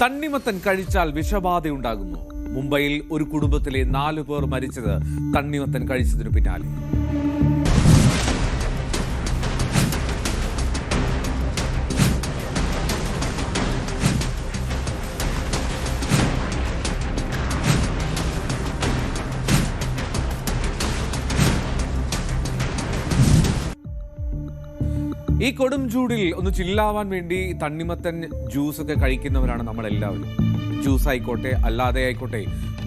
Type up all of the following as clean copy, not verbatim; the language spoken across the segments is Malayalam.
തണ്ണിമത്തൻ കഴിച്ചാൽ വിഷബാധയുണ്ടാകുന്നു. മുംബൈയിൽ ഒരു കുടുംബത്തിലെ 4 പേർ മരിച്ചത് തണ്ണിമത്തൻ കഴിച്ചതിനു പിന്നാലെ. ഈ കൊടും ചൂടിൽ ഒന്ന് ചില്ലാവാൻ വേണ്ടി തണ്ണിമത്തൻ ജ്യൂസൊക്കെ കഴിക്കുന്നവരാണ് നമ്മളെല്ലാവരും. ജ്യൂസ് ആയിക്കോട്ടെ അല്ലാതെ ആയിക്കോട്ടെ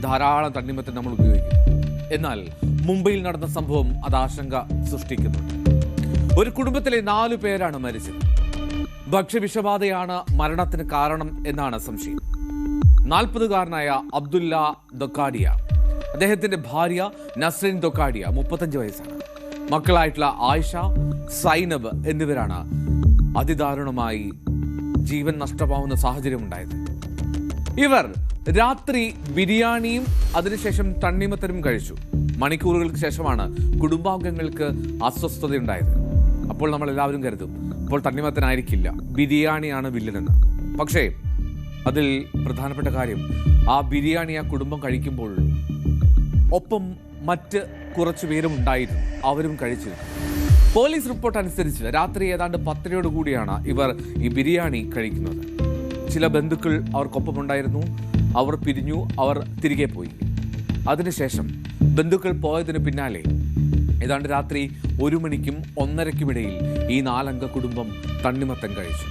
ധാരാളം തണ്ണിമത്തൻ നമ്മൾ ഉപയോഗിക്കും. എന്നാൽ മുംബൈയിൽ നടന്ന സംഭവം അത് ആശങ്ക സൃഷ്ടിക്കുന്നുണ്ട്. ഒരു കുടുംബത്തിലെ 4 പേരാണ് മരിച്ചത്. ഭക്ഷ്യവിഷബാധയാണ് മരണത്തിന് കാരണം എന്നാണ് സംശയം. 40-കാരനായ അബ്ദുല്ല ദൊക്കാഡിയ, അദ്ദേഹത്തിന്റെ ഭാര്യ നസ്രീൻ ദൊക്കാഡിയ 35 വയസ്സാണ്. മക്കളായിട്ടുള്ള ആയിഷ, സൈനബ് എന്നിവരാണ് അതിദാരുണമായി ജീവൻ നഷ്ടമാവുന്ന സാഹചര്യമുണ്ടായത്. ഇവർ രാത്രി ബിരിയാണിയും അതിനുശേഷം തണ്ണിമത്തനും കഴിച്ചു. മണിക്കൂറുകൾക്ക് ശേഷമാണ് കുടുംബാംഗങ്ങൾക്ക് അസ്വസ്ഥതയുണ്ടായത്. അപ്പോൾ നമ്മൾ എല്ലാവരും കരുതും അപ്പോൾ തണ്ണിമത്തനായിരിക്കില്ല, ബിരിയാണിയാണ് വില്ലനെന്ന്. പക്ഷേ അതിൽ പ്രധാനപ്പെട്ട കാര്യം, ആ ബിരിയാണി ആ കുടുംബം കഴിക്കുമ്പോൾ ഒപ്പം മറ്റ് കുറച്ചു പേരും ഉണ്ടായിരുന്നു, അവരും കഴിച്ചു. പോലീസ് റിപ്പോർട്ട് അനുസരിച്ച് രാത്രി ഏതാണ്ട് 10 കൂടിയാണ് ഇവർ ഈ ബിരിയാണി കഴിക്കുന്നത്. ചില ബന്ധുക്കൾ അവർക്കൊപ്പമുണ്ടായിരുന്നു. അവർ പിരിഞ്ഞു, അവർ തിരികെ പോയി. അതിനുശേഷം ബന്ധുക്കൾ പോയതിന് പിന്നാലെ ഏതാണ്ട് രാത്രി 1 മണിക്കും 1:30-ക്കും ഈ 4-അംഗ കുടുംബം തണ്ണിമത്തൻ കഴിച്ചു.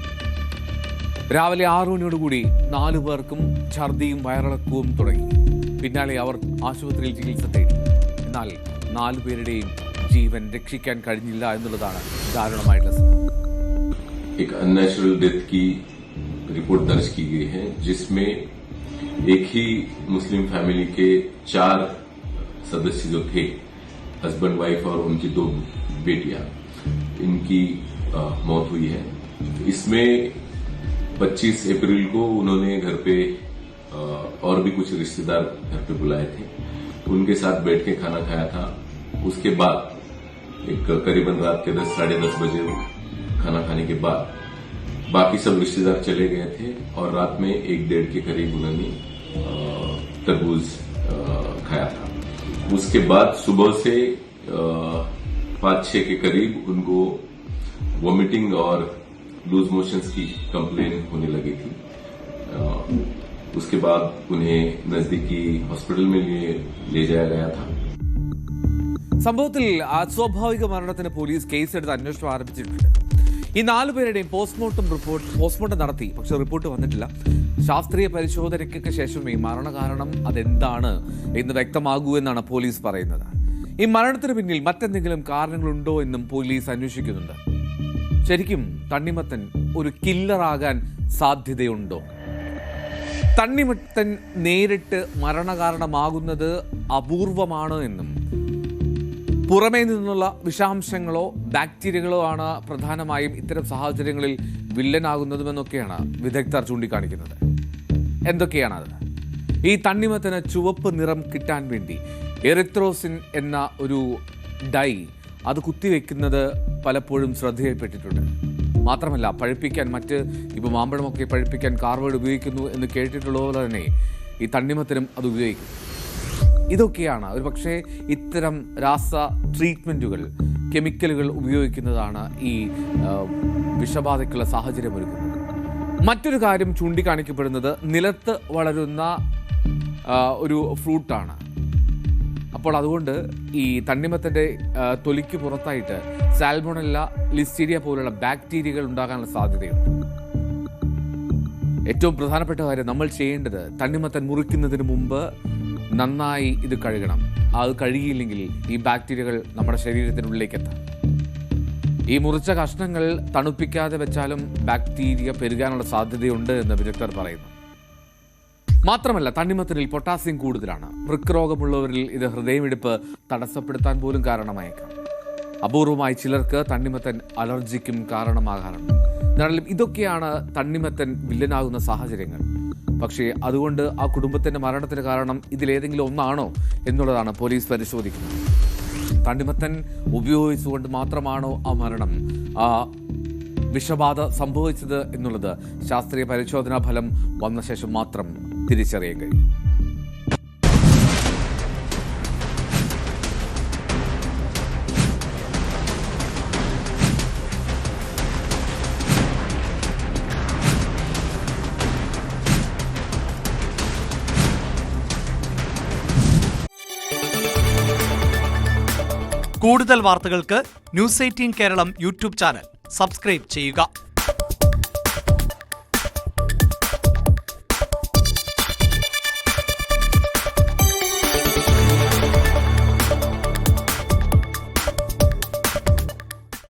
രാവിലെ 6 മണിയോടുകൂടി 4 പേർക്കും ഛർദിയും വയറിളക്കവും തുടങ്ങി. പിന്നാലെ അവർ ആശുപത്രിയിൽ ചികിത്സ തേടി. എന്നാൽ 4 പേരുടെയും ജീവൻ രക്ഷിക്കാൻ കഴിഞ്ഞില്ല എന്നുള്ളതാണ് ദാരുണമായിട്ടുള്ള സംഭവം. एक अननेचुरल डेथ की रिपोर्ट दर्ज की गई है, जिसमें एक ही मुस्लिम फैमिली के 4 सदस्य जो थे, हस्बैंड वाइफ और उनकी 2 बेटियां, इनकी मौत हुई है. इसमें 25 अप्रैल को उन्होंने घर पे और भी कुछ रिश्तेदार घर पे बुलाए थे, उनके साथ बैठ के खाना खाया था. उसके बाद एक करीबन रात के 10 साढ़े 10 बजे खाना खाने के बाद बाकी सब रिश्तेदार चले गए थे और रात में 1-1:30 के करीब उन्होंने तरबूज खाया था. उसके बाद सुबह से 5-6 के करीब उनको वॉमिटिंग और लूज मोशंस की कंप्लेन होने लगी थी. उसके बाद उन्हें नजदीकी हॉस्पिटल में ले जाया गया था. സംഭവത്തിൽ അസ്വാഭാവിക മരണത്തിന് പോലീസ് കേസെടുത്ത് അന്വേഷണം ആരംഭിച്ചിട്ടുണ്ട്. ഈ 4 പേരുടെയും പോസ്റ്റ്മോർട്ടം നടത്തി, പക്ഷെ റിപ്പോർട്ട് വന്നിട്ടില്ല. ശാസ്ത്രീയ പരിശോധനയ്ക്കൊക്കെ ശേഷമേ മരണകാരണം അതെന്താണ് എന്ന് വ്യക്തമാകൂ എന്നാണ് പോലീസ് പറയുന്നത്. ഈ മരണത്തിന് പിന്നിൽ മറ്റെന്തെങ്കിലും കാരണങ്ങളുണ്ടോ എന്നും പോലീസ് അന്വേഷിക്കുന്നുണ്ട്. ശരിക്കും തണ്ണിമത്തൻ ഒരു കില്ലറാകാൻ സാധ്യതയുണ്ടോ? തണ്ണിമത്തൻ നേരിട്ട് മരണകാരണമാകുന്നത് അപൂർവമാണ് എന്നും പുറമേ നിന്നുള്ള വിഷാംശങ്ങളോ ബാക്ടീരിയകളോ ആണ് പ്രധാനമായും ഇത്തരം സാഹചര്യങ്ങളിൽ വില്ലനാകുന്നതുമെന്നൊക്കെയാണ് വിദഗ്ധർ ചൂണ്ടിക്കാണിക്കുന്നത്. എന്തൊക്കെയാണത്? ഈ തണ്ണിമത്തന് ചുവപ്പ് നിറം കിട്ടാൻ വേണ്ടി എറിത്രോസിൻ എന്ന ഒരു ഡൈ അത് കുത്തിവെക്കുന്നത് പലപ്പോഴും ശ്രദ്ധയിൽപ്പെട്ടിട്ടുണ്ട്. മാത്രമല്ല പഴുപ്പിക്കാൻ ഇപ്പോൾ മാമ്പഴമൊക്കെ പഴുപ്പിക്കാൻ കാർബൈഡ് ഉപയോഗിക്കുന്നു എന്ന് കേട്ടിട്ടുള്ളതുപോലെ തന്നെ ഈ തണ്ണിമത്തനും അത് ഉപയോഗിക്കും. ഇതൊക്കെയാണ് ഒരു പക്ഷേ ഇത്തരം രാസ ട്രീറ്റ്മെൻറ്റുകൾ, കെമിക്കലുകൾ ഉപയോഗിക്കുന്നതാണ് ഈ വിഷബാധയ്ക്കുള്ള സാഹചര്യം ഒരുക്കുന്നത്. മറ്റൊരു കാര്യം ചൂണ്ടിക്കാണിക്കപ്പെടുന്നത് നിലത്ത് വളരുന്ന ഒരു ഫ്രൂട്ടാണ്. അപ്പോൾ അതുകൊണ്ട് ഈ തണ്ണിമത്തൻ്റെ തൊലിക്ക് പുറത്തായിട്ട് സാൽമോണല്ല, ലിസ്റ്റീരിയ പോലുള്ള ബാക്ടീരിയകൾ ഉണ്ടാകാനുള്ള സാധ്യതയുണ്ട്. ഏറ്റവും പ്രധാനപ്പെട്ട കാര്യം നമ്മൾ ചെയ്യേണ്ടത് തണ്ണിമത്തൻ മുറിക്കുന്നതിന് മുമ്പ് നന്നായി ഇത് കഴുകണം. അത് കഴുകിയില്ലെങ്കിൽ ഈ ബാക്ടീരിയകൾ നമ്മുടെ ശരീരത്തിനുള്ളിലേക്ക് എത്താം. ഈ മുറിച്ച കഷ്ണങ്ങൾ തണുപ്പിക്കാതെ വെച്ചാലും ബാക്ടീരിയ പെരുകാനുള്ള സാധ്യതയുണ്ട് എന്ന് വിദഗ്ധർ പറയുന്നു. മാത്രമല്ല തണ്ണിമത്തനിൽ പൊട്ടാസ്യം കൂടുതലാണ്. വൃക്കരോഗമുള്ളവരിൽ ഇത് ഹൃദയമിടിപ്പ് തടസ്സപ്പെടുത്താൻ പോലും കാരണമായേക്കാം. അപൂർവമായി ചിലർക്ക് തണ്ണിമത്തൻ അലർജിക്കും കാരണമാകാറുണ്ട്. എന്നാലും ഇതൊക്കെയാണ് തണ്ണിമത്തൻ വില്ലനാകുന്ന സാഹചര്യങ്ങൾ. പക്ഷേ അതുകൊണ്ട് ആ കുടുംബത്തിൻ്റെ മരണത്തിന് കാരണം ഇതിലേതെങ്കിലും ഒന്നാണോ എന്നുള്ളതാണ് പോലീസ് പരിശോധിക്കുന്നത്. തണ്ണിമത്തൻ ഉപയോഗിച്ചുകൊണ്ട് മാത്രമാണോ ആ മരണം? വിഷബാധ സംഭവിച്ചത് എന്നുള്ളത് ശാസ്ത്രീയ പരിശോധനാ ഫലം വന്ന ശേഷം മാത്രം തിരിച്ചറിയാൻ കഴിയും. കൂടുതൽ വാർത്തകൾക്ക് News 18 Keralam YouTube channel subscribe ചെയ്യുക.